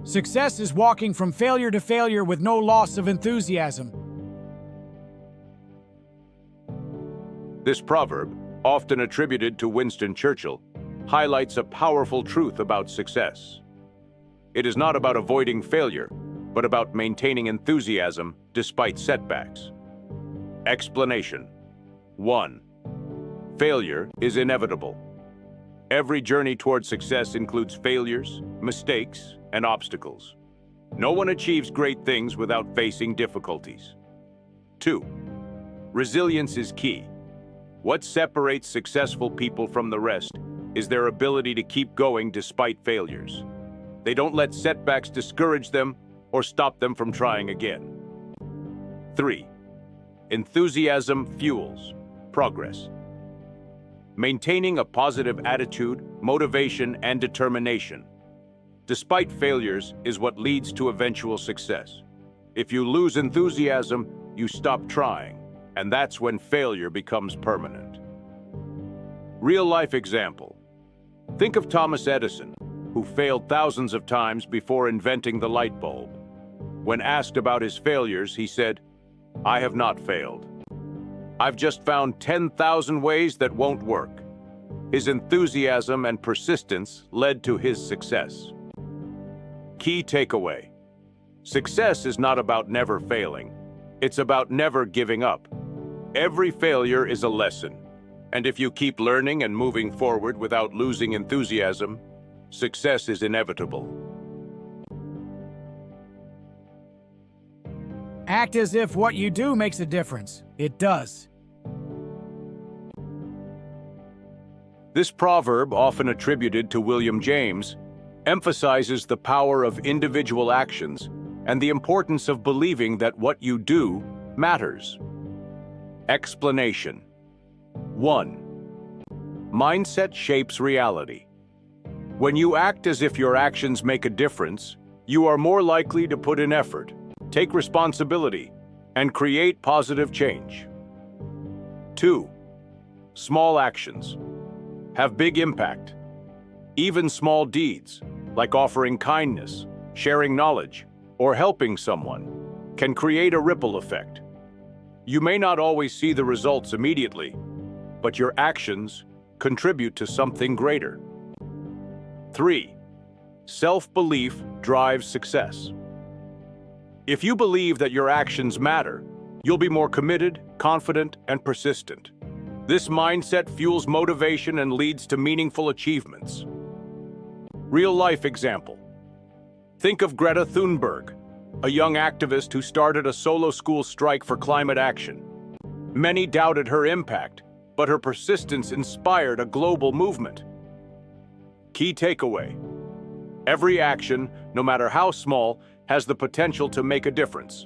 Success is walking from failure to failure with no loss of enthusiasm. This proverb, often attributed to Winston Churchill, highlights a powerful truth about success. It is not about avoiding failure, but about maintaining enthusiasm despite setbacks. Explanation. 1. Failure is inevitable. Every journey toward success includes failures, mistakes, and obstacles. No one achieves great things without facing difficulties. 2. Resilience is key. What separates successful people from the rest is their ability to keep going despite failures. They don't let setbacks discourage them or stop them from trying again. 3. Enthusiasm fuels progress. Maintaining a positive attitude, motivation, and determination, despite failures, is what leads to eventual success. If you lose enthusiasm, you stop trying, and that's when failure becomes permanent. Real-life example. Think of Thomas Edison, who failed thousands of times before inventing the light bulb. When asked about his failures, he said, "I have not failed. I've just found 10,000 ways that won't work." His enthusiasm and persistence led to his success. Key takeaway. Success is not about never failing. It's about never giving up. Every failure is a lesson. And if you keep learning and moving forward without losing enthusiasm, success is inevitable. Act as if what you do makes a difference. It does. This proverb, often attributed to William James, emphasizes the power of individual actions and the importance of believing that what you do matters. Explanation. 1. Mindset shapes reality. When you act as if your actions make a difference, you are more likely to put in effort, take responsibility, and create positive change. 2. Small actions have big impact. Even small deeds, like offering kindness, sharing knowledge, or helping someone, can create a ripple effect. You may not always see the results immediately, but your actions contribute to something greater. 3. Self-belief drives success. If you believe that your actions matter, you'll be more committed, confident, and persistent. This mindset fuels motivation and leads to meaningful achievements. Real-life example. Think of Greta Thunberg, a young activist who started a solo school strike for climate action. Many doubted her impact, but her persistence inspired a global movement. Key takeaway. Every action, no matter how small, has the potential to make a difference.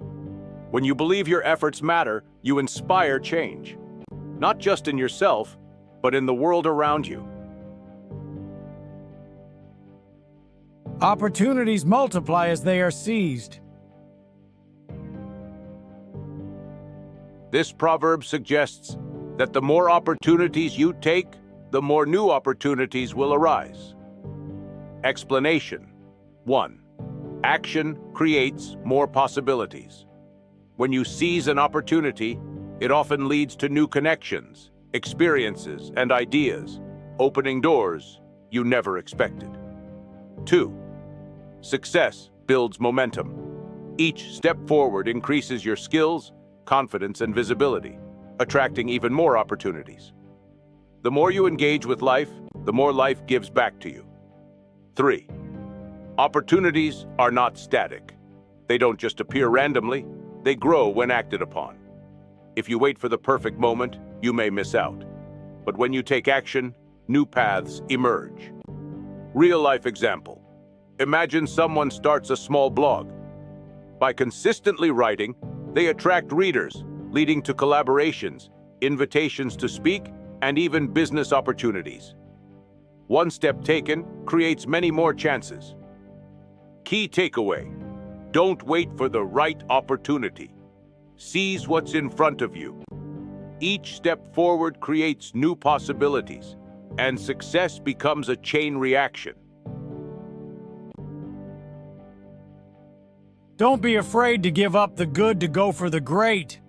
When you believe your efforts matter, you inspire change. Not just in yourself, but in the world around you. Opportunities multiply as they are seized. This proverb suggests that the more opportunities you take, the more new opportunities will arise. Explanation. 1. Action creates more possibilities. When you seize an opportunity, it often leads to new connections, experiences, and ideas, opening doors you never expected. 2. Success builds momentum. Each step forward increases your skills, confidence, and visibility, attracting even more opportunities. The more you engage with life, the more life gives back to you. 3. Opportunities are not static. They don't just appear randomly, they grow when acted upon. If you wait for the perfect moment, you may miss out. But when you take action, new paths emerge. Real-life example. Imagine someone starts a small blog. By consistently writing, they attract readers, leading to collaborations, invitations to speak, and even business opportunities. One step taken creates many more chances. Key takeaway. Don't wait for the right opportunity. Seize what's in front of you. Each step forward creates new possibilities, and success becomes a chain reaction. Don't be afraid to give up the good to go for the great.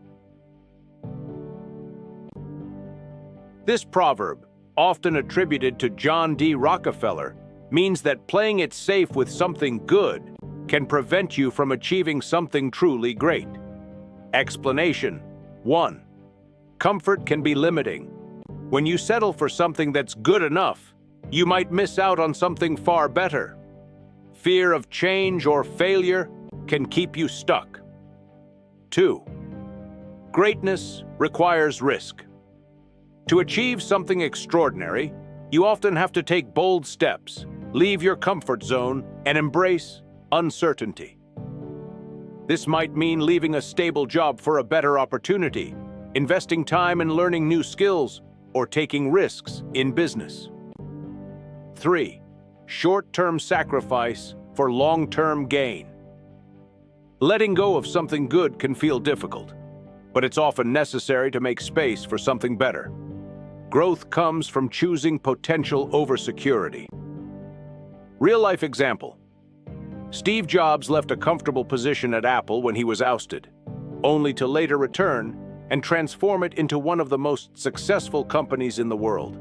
This proverb, often attributed to John D. Rockefeller, means that playing it safe with something good can prevent you from achieving something truly great. Explanation: 1. Comfort can be limiting. When you settle for something that's good enough, you might miss out on something far better. Fear of change or failure can keep you stuck. 2. Greatness requires risk. To achieve something extraordinary, you often have to take bold steps, leave your comfort zone, and embrace uncertainty. This might mean leaving a stable job for a better opportunity, investing time in learning new skills, or taking risks in business. 3. Short-term sacrifice for long-term gain. Letting go of something good can feel difficult, but it's often necessary to make space for something better. Growth comes from choosing potential over security. Real-life example. Steve Jobs left a comfortable position at Apple when he was ousted, only to later return and transform it into one of the most successful companies in the world.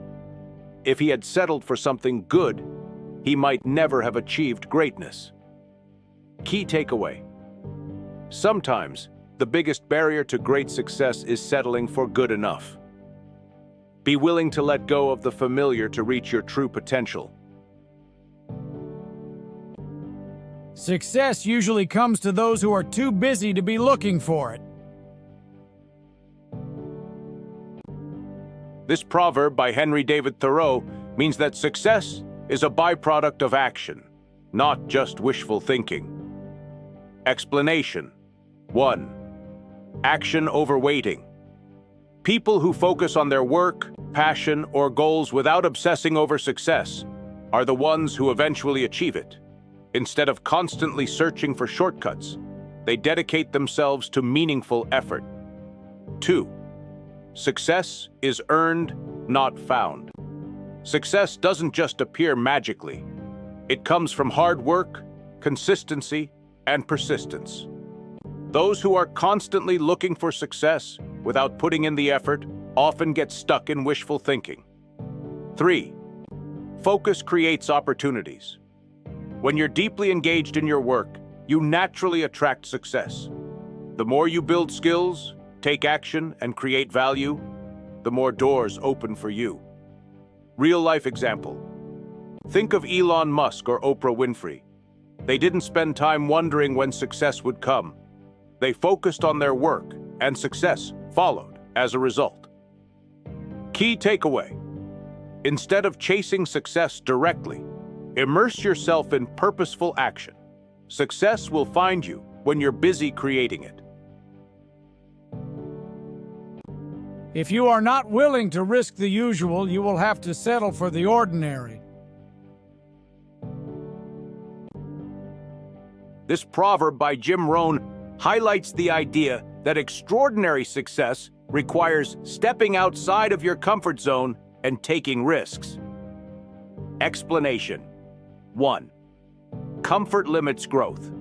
If he had settled for something good, he might never have achieved greatness. Key takeaway. Sometimes, the biggest barrier to great success is settling for good enough. Be willing to let go of the familiar to reach your true potential. Success usually comes to those who are too busy to be looking for it. This proverb by Henry David Thoreau means that success is a byproduct of action, not just wishful thinking. Explanation: 1. Action over waiting. People who focus on their work, passion, or goals without obsessing over success are the ones who eventually achieve it. Instead of constantly searching for shortcuts, they dedicate themselves to meaningful effort. 2. Success is earned, not found. Success doesn't just appear magically. It comes from hard work, consistency, and persistence. Those who are constantly looking for success without putting in the effort often get stuck in wishful thinking. 3. Focus creates opportunities. When you're deeply engaged in your work, you naturally attract success. The more you build skills, take action, and create value, the more doors open for you. Real-life example. Think of Elon Musk or Oprah Winfrey. They didn't spend time wondering when success would come. They focused on their work, and success followed as a result. Key takeaway. Instead of chasing success directly, immerse yourself in purposeful action. Success will find you when you're busy creating it. If you are not willing to risk the usual, you will have to settle for the ordinary. This proverb by Jim Rohn highlights the idea that extraordinary success requires stepping outside of your comfort zone and taking risks. Explanation: 1. Comfort limits growth.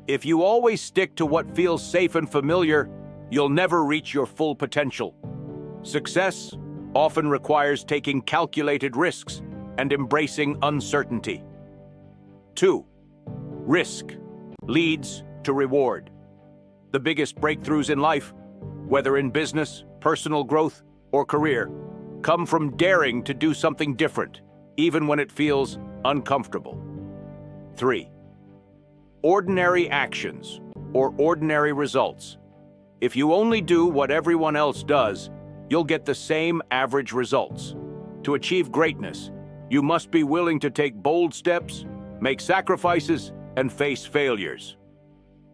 If you always stick to what feels safe and familiar, you'll never reach your full potential. Success often requires taking calculated risks and embracing uncertainty. 2. Risk leads to reward. The biggest breakthroughs in life, whether in business, personal growth, or career, come from daring to do something different, even when it feels uncomfortable. 3. Ordinary actions or ordinary results. If you only do what everyone else does, you'll get the same average results. To achieve greatness, you must be willing to take bold steps, make sacrifices, and face failures.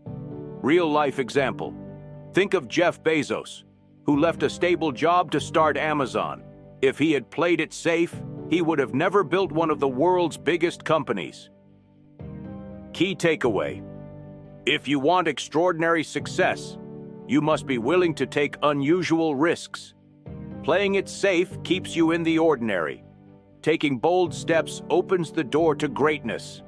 Real-life example. Think of Jeff Bezos, who left a stable job to start Amazon. If he had played it safe, he would have never built one of the world's biggest companies. Key takeaway. If you want extraordinary success, you must be willing to take unusual risks. Playing it safe keeps you in the ordinary. Taking bold steps opens the door to greatness.